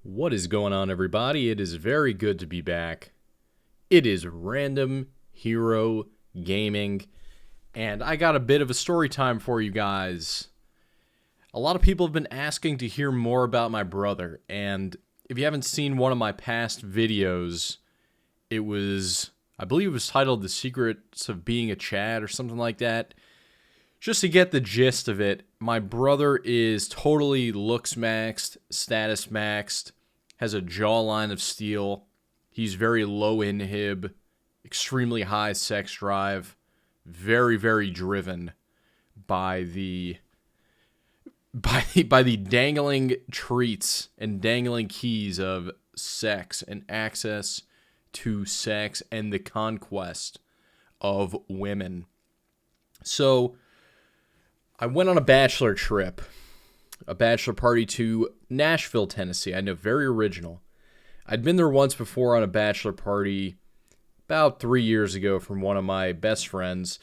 What is going on, everybody? It is very good to be back. It is Random Hero Gaming, and I got a bit of a story time for you guys. A lot of people have been asking to hear more about my brother, and if you haven't seen one of my past videos, I believe it was titled The Secrets of Being a Chad or something like that. Just to get the gist of it, my brother is totally looks maxed, status maxed, has a jawline of steel. He's very low inhib, extremely high sex drive, very, very driven by the dangling treats and dangling keys of sex and access to sex and the conquest of women. So I went on a bachelor trip, a bachelor party to Nashville, Tennessee. I know, very original. I'd been there once before on a bachelor party about 3 years ago from one of my best friends.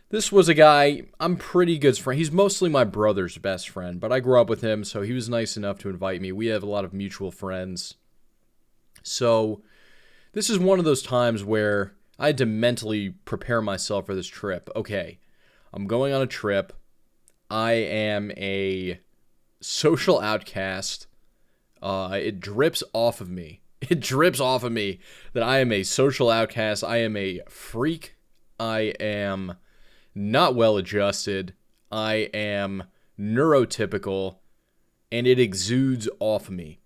This was a guy I'm pretty good friend. He's mostly my brother's best friend, but I grew up with him, so he was nice enough to invite me. We have a lot of mutual friends. So this is one of those times where I had to mentally prepare myself for this trip. Okay, I'm going on a trip. I am a social outcast. It drips off of me. It drips off of me that I am a social outcast. I am a freak. I am not well adjusted. I am neurotypical. And it exudes off of me.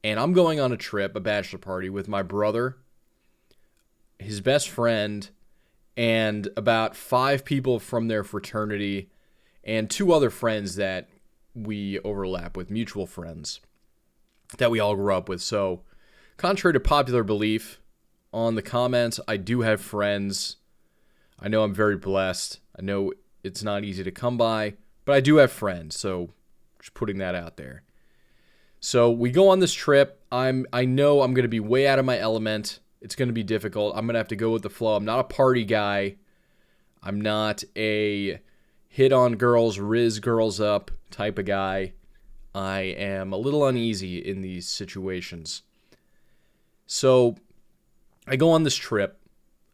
And I'm going on a trip, a bachelor party, with my brother, his best friend, and about 5 people from their fraternity, and 2 other friends that we overlap with, mutual friends that we all grew up with. So, contrary to popular belief, on the comments, I do have friends. I know I'm very blessed. I know it's not easy to come by, but I do have friends. So, just putting that out there. So, we go on this trip. I know I'm going to be way out of my element. It's going to be difficult. I'm going to have to go with the flow. I'm not a party guy. I'm not a hit on girls, riz girls up type of guy. I am a little uneasy in these situations. So I go on this trip.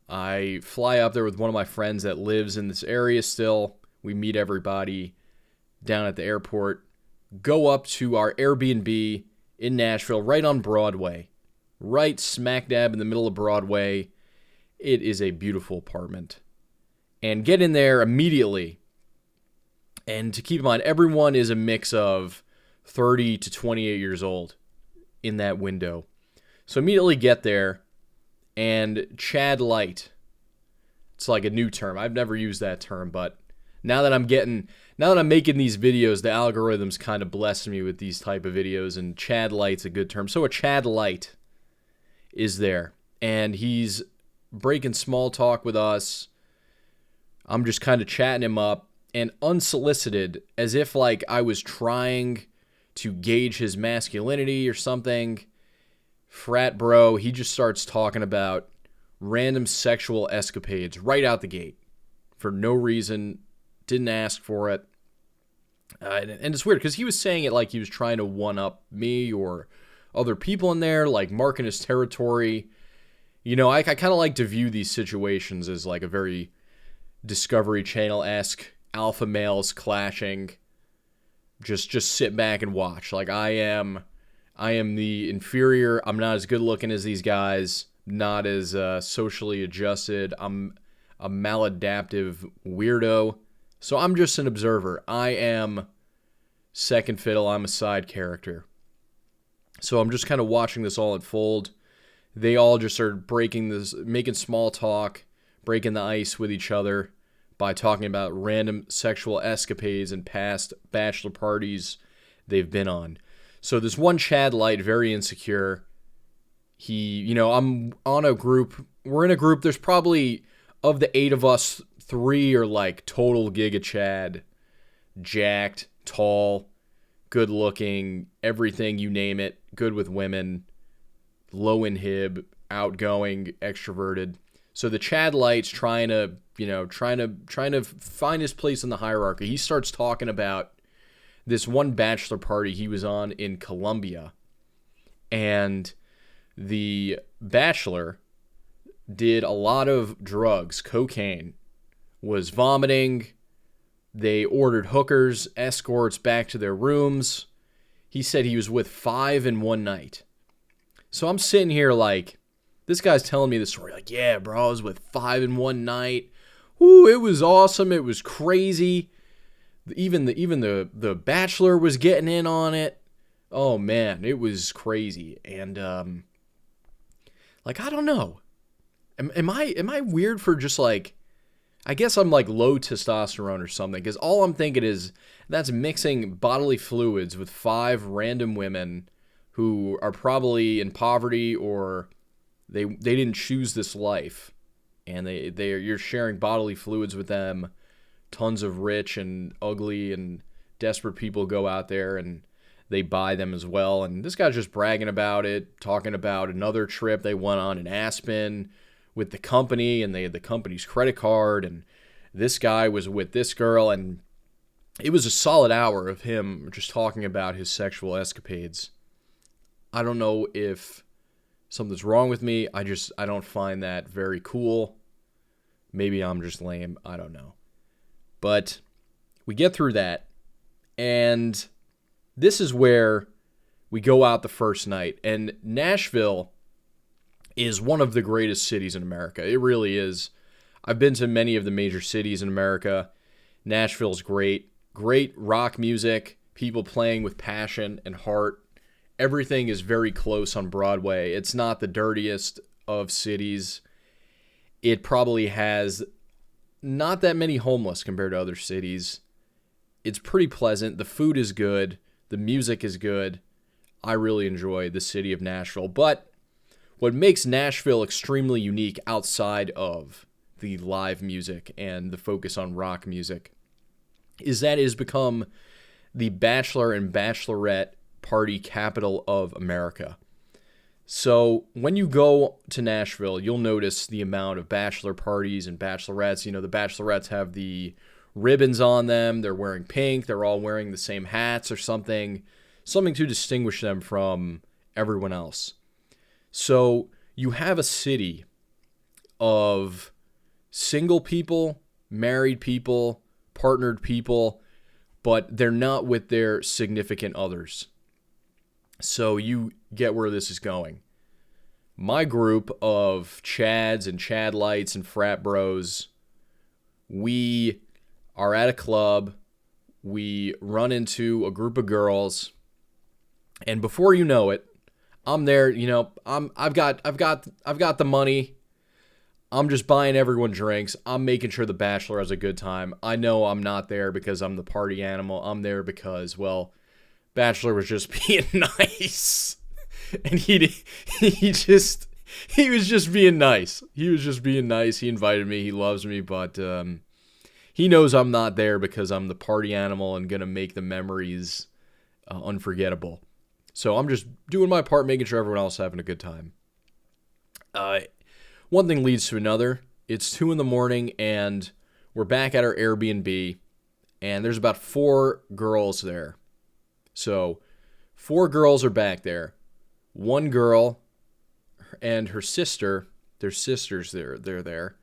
I fly up there with one of my friends that lives in this area still. We meet everybody down at the airport. Go up to our Airbnb in Nashville, right on Broadway. Right smack dab in the middle of Broadway. It is a beautiful apartment. And get in there immediately. And to keep in mind, everyone is a mix of 30 to 28 years old in that window. So immediately get there, and Chad Lite. It's like a new term. I've never used that term, but now that I'm making these videos, the algorithm's kind of blessing me with these type of videos, and Chad Lite's a good term. So a Chad Lite is there, and he's breaking small talk with us. I'm just kind of chatting him up. And unsolicited, as if like I was trying to gauge his masculinity or something, frat bro, he just starts talking about random sexual escapades right out the gate for no reason, didn't ask for it. And it's weird because he was saying it like he was trying to one-up me or other people in there, like marking his territory. You know, I kind of like to view these situations as like a very Discovery Channel-esque alpha males clashing. Just sit back and watch. Like I am the inferior. I'm not as good looking as these guys. Not as socially adjusted. I'm a maladaptive weirdo. So I'm just an observer. I am second fiddle. I'm a side character. So I'm just kind of watching this all unfold. They all just are making small talk, breaking the ice with each other by talking about random sexual escapades and past bachelor parties they've been on. So this one Chad Lite, very insecure. I'm on a group. We're in a group. There's probably, of the 8 of us, 3 are like total Giga Chad. Jacked, tall, good looking, everything, you name it. Good with women, low inhib, outgoing, extroverted. So the Chad Lite's trying to find his place in the hierarchy. He starts talking about this one bachelor party he was on in Colombia. And the Bachelor did a lot of drugs, cocaine, was vomiting. They ordered hookers, escorts back to their rooms. He said he was with 5 in one night. So I'm sitting here like, this guy's telling me the story. Like, yeah, bro, I was with 5 in one night. Ooh, it was awesome. It was crazy. Even the Bachelor was getting in on it. Oh, man, it was crazy. And, like, I don't know. Am I weird for just, like, I guess I'm, like, low testosterone or something. Because all I'm thinking is that's mixing bodily fluids with 5 random women who are probably in poverty or they didn't choose this life. And you're sharing bodily fluids with them. Tons of rich and ugly and desperate people go out there and they buy them as well. And this guy's just bragging about it, talking about another trip they went on in Aspen with the company, and they had the company's credit card, and this guy was with this girl, and it was a solid hour of him just talking about his sexual escapades. I don't know if something's wrong with me. I don't find that very cool. Maybe I'm just lame. I don't know. But we get through that, and this is where we go out the first night. And Nashville is one of the greatest cities in America. It really is. I've been to many of the major cities in America. Nashville's great. Great rock music, people playing with passion and heart. Everything is very close on Broadway. It's not the dirtiest of cities. It probably has not that many homeless compared to other cities. It's pretty pleasant. The food is good. The music is good. I really enjoy the city of Nashville. But what makes Nashville extremely unique outside of the live music and the focus on rock music is that it has become the Bachelor and Bachelorette party capital of America. So when you go to Nashville, you'll notice the amount of bachelor parties and bachelorettes. You know, the bachelorettes have the ribbons on them. They're wearing pink. They're all wearing the same hats or something to distinguish them from everyone else. So you have a city of single people, married people, partnered people, but they're not with their significant others. So you get where this is going. My group of Chads and Chadlites and frat bros, we are at a club. We run into a group of girls, and before you know it, I'm there. You know, I've got the money. I'm just buying everyone drinks. I'm making sure the Bachelor has a good time. I know I'm not there because I'm the party animal. I'm there because, well, Bachelor was just being nice. And he was just being nice. He was just being nice. He invited me. He loves me, but he knows I'm not there because I'm the party animal and going to make the memories unforgettable. So I'm just doing my part, making sure everyone else is having a good time. One thing leads to another. It's 2 a.m. and we're back at our Airbnb, and there's about 4 girls there. So 4 girls are back there. One girl and her sister, their sisters, they're there.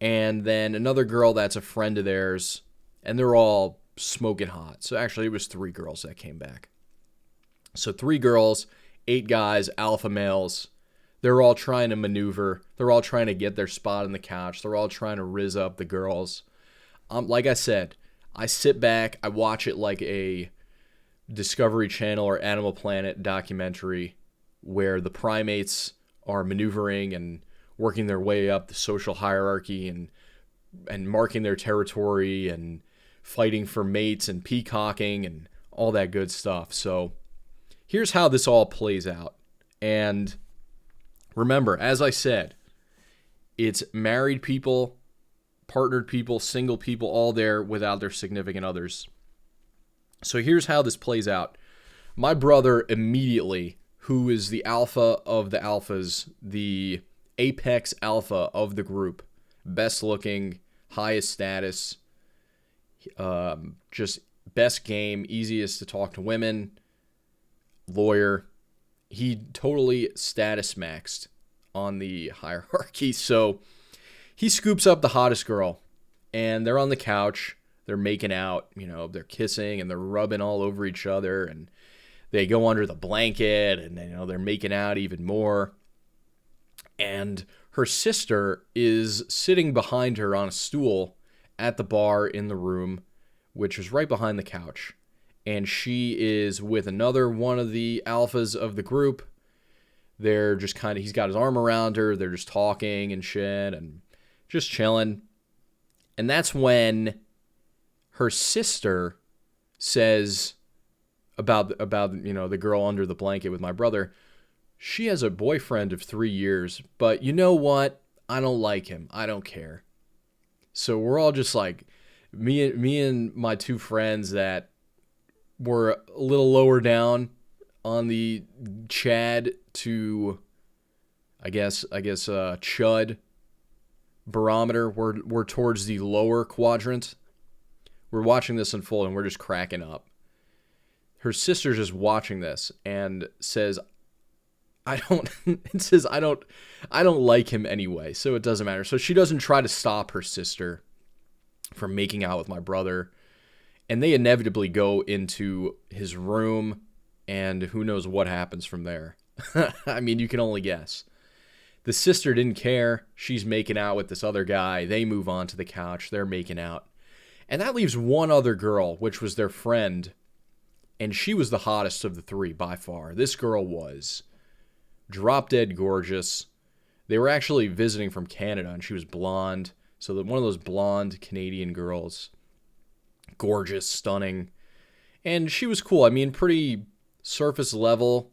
And then another girl that's a friend of theirs, and they're all smoking hot. So actually it was 3 girls that came back. So 3 girls, 8 guys, alpha males. They're all trying to maneuver. They're all trying to get their spot on the couch. They're all trying to rizz up the girls. Like I said, I sit back, I watch it like a Discovery Channel or Animal Planet documentary where the primates are maneuvering and working their way up the social hierarchy and marking their territory and fighting for mates and peacocking and all that good stuff. So here's how this all plays out. And remember, as I said, it's married people, partnered people, single people, all there without their significant others. So here's how this plays out. My brother immediately, who is the alpha of the alphas, the apex alpha of the group, best looking, highest status, just best game, easiest to talk to women, lawyer, he totally status maxed on the hierarchy. So he scoops up the hottest girl, and they're on the couch. They're making out, they're kissing and they're rubbing all over each other, and they go under the blanket, and they're making out even more. And her sister is sitting behind her on a stool at the bar in the room, which is right behind the couch. And she is with another one of the alphas of the group. They're just he's got his arm around her. They're just talking and shit and just chilling. And that's when her sister says about the girl under the blanket with my brother, she has a boyfriend of 3 years, but you know what? I don't like him. I don't care. So we're all just like, me and my two friends that were a little lower down on the Chad to, I guess Chud barometer. We're towards the lower quadrant. We're watching this unfold and we're just cracking up. Her sister's just watching this and says, I don't like him anyway, so it doesn't matter. So she doesn't try to stop her sister from making out with my brother. And they inevitably go into his room, and who knows what happens from there. I mean, you can only guess. The sister didn't care. She's making out with this other guy. They move on to the couch. They're making out. And that leaves one other girl, which was their friend. And she was the hottest of the three by far. This girl was drop dead gorgeous. They were actually visiting from Canada, and she was blonde. So one of those blonde Canadian girls. Gorgeous, stunning. And she was cool. I mean, pretty surface level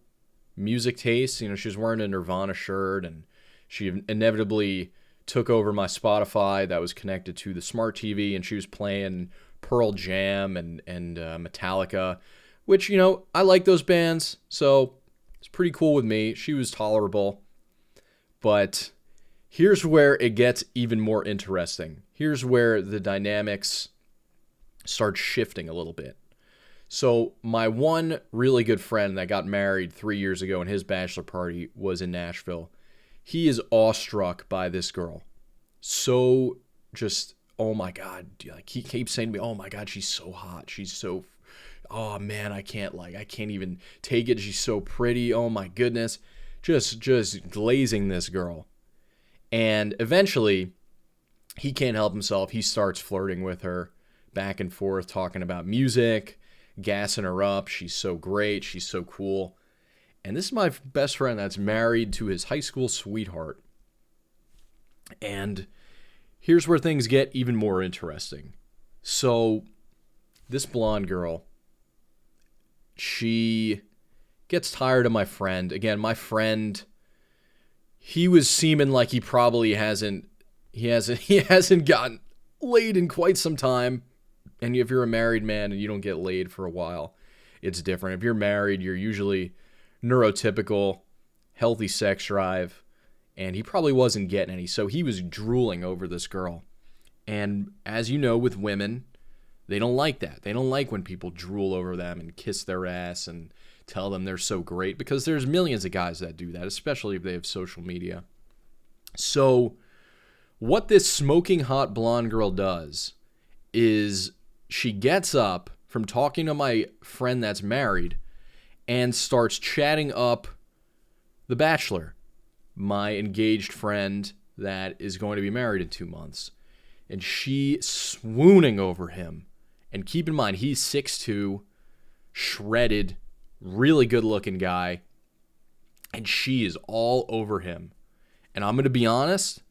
music taste. She was wearing a Nirvana shirt, and she inevitably took over my Spotify that was connected to the smart TV, and she was playing Pearl Jam and Metallica, which, I like those bands, so it's pretty cool with me. She was tolerable. But here's where it gets even more interesting. Here's where the dynamics start shifting a little bit. So my one really good friend that got married 3 years ago, and his bachelor party was in Nashville. He is awestruck by this girl. So just, oh my God. Like, he keeps saying to me, oh my God, she's so hot. She's so, oh man, I can't even take it. She's so pretty. Oh my goodness. Just glazing this girl. And eventually he can't help himself. He starts flirting with her back and forth, talking about music, gassing her up. She's so great. She's so cool. And this is my best friend that's married to his high school sweetheart. And here's where things get even more interesting. So this blonde girl, she gets tired of my friend. Again, my friend, he was seeming like he probably hasn't gotten laid in quite some time. And if you're a married man and you don't get laid for a while, it's different. If you're married, you're usually neurotypical, healthy sex drive, and he probably wasn't getting any. So he was drooling over this girl. And as you know, with women, they don't like that. They don't like when people drool over them and kiss their ass and tell them they're so great, because there's millions of guys that do that, especially if they have social media. So what this smoking hot blonde girl does is she gets up from talking to my friend that's married and starts chatting up the Bachelor, my engaged friend that is going to be married in 2 months. And she swooning over him. And keep in mind, he's 6'2", shredded, really good looking guy. And she is all over him. And I'm going to be honest,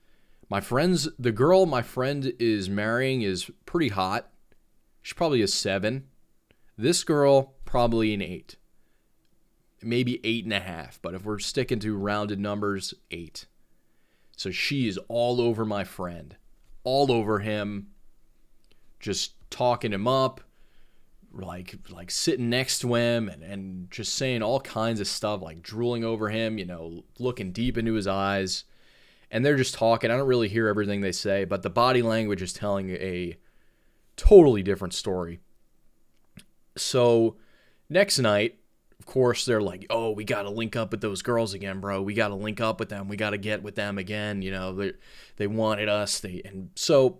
the girl my friend is marrying is pretty hot. She's probably a 7. This girl, probably an 8. Maybe 8.5. But if we're sticking to rounded numbers, 8. So she is all over my friend. All over him. Just talking him up. Like sitting next to him and just saying all kinds of stuff. Like drooling over him, looking deep into his eyes. And they're just talking. I don't really hear everything they say, but the body language is telling a totally different story. So next night, of course, they're like, oh, we got to link up with those girls again, bro. We got to link up with them. We got to get with them again. You know, they wanted us. And so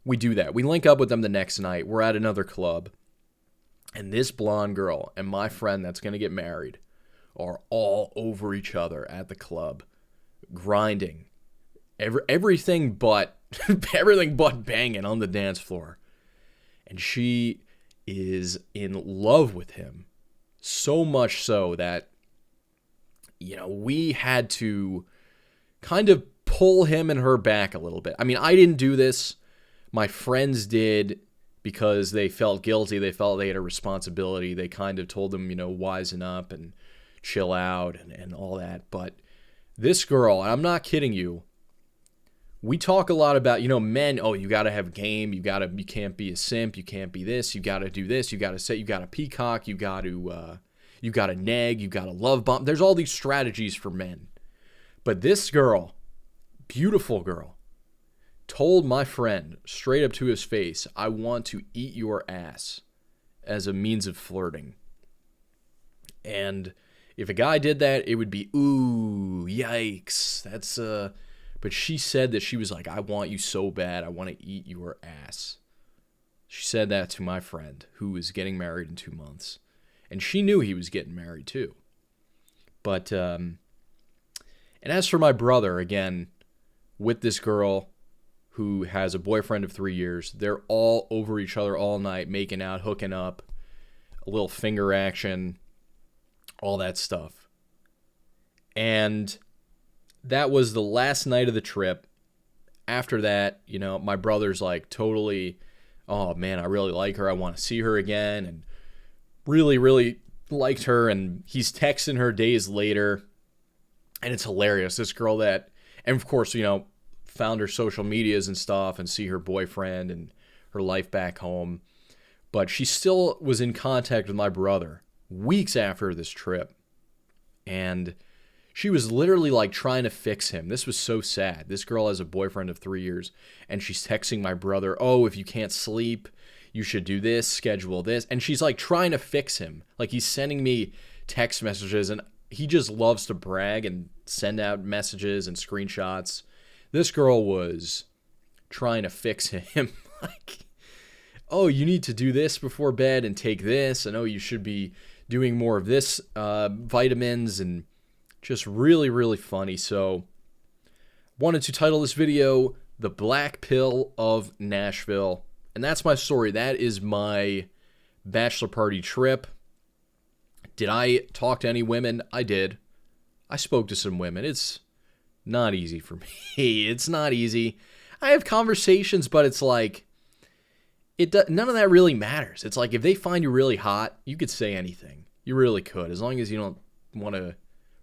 we do that. We link up with them the next night. We're at another club. And this blonde girl and my friend that's going to get married are all over each other at the club, grinding. Everything but everything but banging on the dance floor. And she is in love with him. So much so that, you know, we had to kind of pull him and her back a little bit. I mean, I didn't do this. My friends did because they felt guilty. They felt they had a responsibility. They kind of told them, you know, wisen up and chill out and all that. But this girl, and I'm not kidding you, we talk a lot about, you know, men, oh, you got to have game. You can't be a simp. You can't be this. You got to do this. You got to say, you got to peacock. You got to nag. You got to love bomb. There's all these strategies for men. But this girl, beautiful girl, told my friend straight up to his face, I want to eat your ass as a means of flirting. And if a guy did that, it would be, ooh, yikes. That's, but she said that she was like, I want you so bad. I want to eat your ass. She said that to my friend who was getting married in 2 months. And she knew he was getting married too. But, and as for my brother, again, with this girl who has a boyfriend of 3 years, they're all over each other all night, making out, hooking up, a little finger action, all that stuff. And that was the last night of the trip. After that, you know, my brother's like totally, oh man, I really like her. I want to see her again. And really, really liked her. And he's texting her days later. And it's hilarious. This girl that, and of course, you know, found her social medias and stuff and see her boyfriend and her life back home. But she still was in contact with my brother weeks after this trip. And she was literally like trying to fix him. This was so sad. This girl has a boyfriend of 3 years, and she's texting my brother, oh, if you can't sleep, you should do this, schedule this. And she's like trying to fix him. Like he's sending me text messages, and he just loves to brag and send out messages and screenshots. This girl was trying to fix him. Like, oh, you need to do this before bed and take this. And oh, you should be doing more of this vitamins, and just really, really funny. So, wanted to title this video, The Black Pill of Nashville. And that's my story. That is my bachelor party trip. Did I talk to any women? I did. I spoke to some women. It's not easy for me. It's not easy. I have conversations, but it's like, none of that really matters. It's like, if they find you really hot, you could say anything. You really could, as long as you don't want to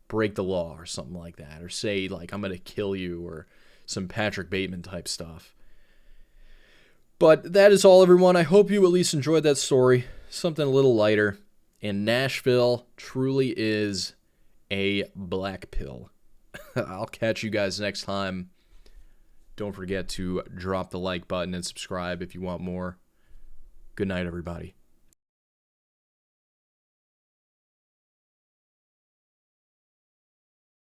break the law or something like that, or say like, I'm going to kill you, or some Patrick Bateman type stuff. But that is all, everyone. I hope you at least enjoyed that story. Something a little lighter. And Nashville truly is a black pill. I'll catch you guys next time. Don't forget to drop the like button and subscribe if you want more. Good night, everybody.